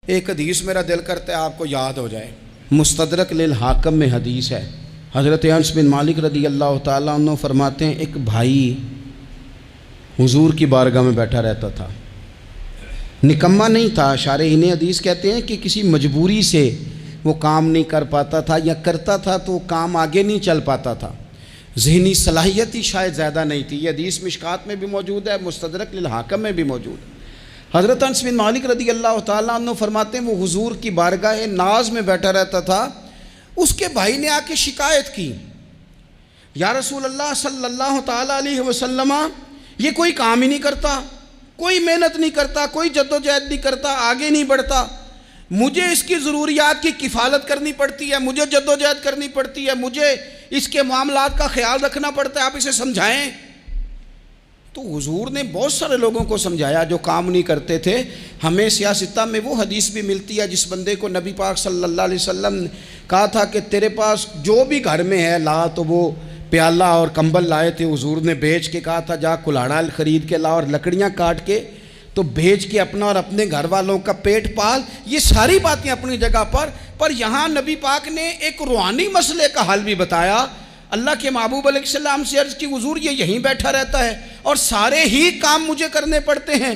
एक हदीस मेरा दिल करता है आपको याद हो जाए। मुस्तदरक लिल हाकम में हदीस है। हज़रत अनस बिन मालिक रदी अल्लाह ताला अन्हु फरमाते हैं, एक भाई हुजूर की बारगाह में बैठा रहता था। निकम्मा नहीं था, शारहीन हदीस कहते हैं कि किसी मजबूरी से वो काम नहीं कर पाता था, या करता था तो काम आगे नहीं चल पाता था। ज़हनी सलाहियत ही शायद ज़्यादा नहीं थी। ये हदीस मिशकात में भी मौजूद है, मुस्तदरक लिल हाकम में भी मौजूद है। हज़रत अनस बिन मालिक रदी अल्लाह ताला अन्हु फरमाते हैं, वो हुजूर की बारगाह नाज में बैठा रहता था। उसके भाई ने आके शिकायत की, या रसूल अल्लाह सल्लल्लाहु ताला अलैहि वसल्लम, ये कोई काम ही नहीं करता, कोई मेहनत नहीं करता, कोई जद्दोजहद नहीं करता, आगे नहीं बढ़ता। मुझे इसकी ज़रूरियात की किफ़ालत करनी पड़ती है, मुझे जद्दोजहद करनी पड़ती है, मुझे इसके मामलात का ख्याल रखना पड़ता है, आप इसे समझाएं। तो हुजूर ने बहुत सारे लोगों को समझाया जो काम नहीं करते थे। हमें सियासता में वो हदीस भी मिलती है जिस बंदे को नबी पाक सल्लल्लाहु अलैहि वसल्लम ने कहा था कि तेरे पास जो भी घर में है ला, तो वो प्याला और कंबल लाए थे। हुजूर ने बेच के कहा था जा कुल्हाड़ा ख़रीद के ला और लकड़ियाँ काट के तो बेच के अपना और अपने घर वालों का पेट पाल। ये सारी बातें अपनी जगह पर यहाँ नबी पाक ने एक रूहानी मसले का हल भी बताया। अल्लाह के महबूब अलैहिस्सलाम से अर्ज़ की, हुजूर ये यहीं बैठा रहता है और सारे ही काम मुझे करने पड़ते हैं।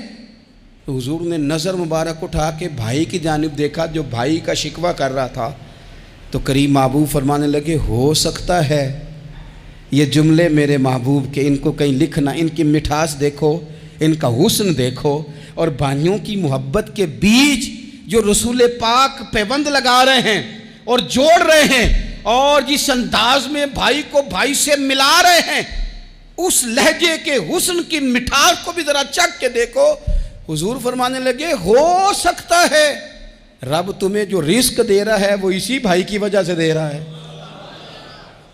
तो हुजूर ने नज़र मुबारक उठा के भाई की जानिब देखा जो भाई का शिकवा कर रहा था। तो करीम महबूब फरमाने लगे, हो सकता है ये जुमले मेरे महबूब के, इनको कहीं लिखना, इनकी मिठास देखो, इनका हुस्न देखो, और भाइयों की मोहब्बत के बीच जो रसूल पाक पैबंद लगा रहे हैं और जोड़ रहे हैं, और जिस अंदाज में भाई को भाई से मिला रहे हैं, उस लहजे के हुस्न की मिठास को भी जरा चख के देखो। हुजूर फरमाने लगे, हो सकता है रब तुम्हें जो रिस्क दे रहा है वो इसी भाई की वजह से दे रहा है।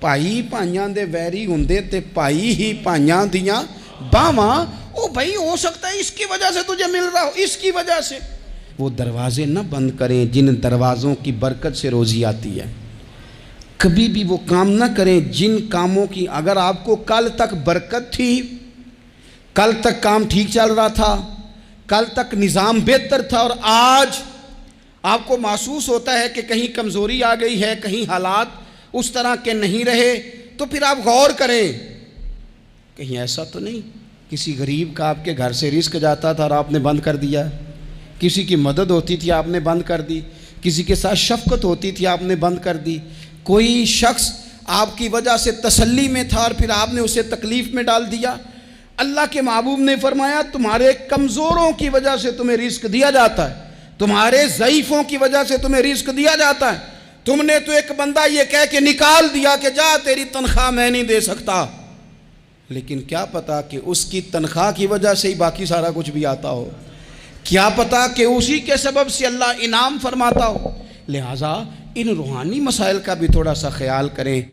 भाई भाइयों दे वैरी हुंदे ते भाई ही भाइयों दियां बावां। ओ भाई हो सकता है इसकी वजह से तुझे मिल रहा हो, इसकी वजह से। वो दरवाजे न बंद करें जिन दरवाज़ों की बरकत से रोज़ी आती है। कभी भी वो काम ना करें जिन कामों की अगर आपको कल तक बरकत थी, कल तक काम ठीक चल रहा था, कल तक निज़ाम बेहतर था, और आज आपको महसूस होता है कि कहीं कमज़ोरी आ गई है, कहीं हालात उस तरह के नहीं रहे, तो फिर आप गौर करें कहीं ऐसा तो नहीं किसी गरीब का आपके घर से रिस्क जाता था और आपने बंद कर दिया, किसी की मदद होती थी आपने बंद कर दी, किसी के साथ शफकत होती थी आपने बंद कर दी, कोई शख्स आपकी वजह से तसल्ली में था और फिर आपने उसे तकलीफ़ में डाल दिया। अल्लाह के महबूब ने फरमाया, तुम्हारे कमज़ोरों की वजह से तुम्हें रिस्क दिया जाता है, तुम्हारे ज़ईफ़ों की वजह से तुम्हें रिस्क दिया जाता है। तुमने तो एक बंदा ये कह के निकाल दिया कि जा तेरी तनख्वाह मैं नहीं दे सकता, लेकिन क्या पता कि उसकी तनख्वाह की वजह से ही बाकी सारा कुछ भी आता हो, क्या पता कि उसी के सबब से अल्लाह इनाम फरमाता हो। लिहाजा इन रूहानी मसाइल का भी थोड़ा सा ख्याल करें।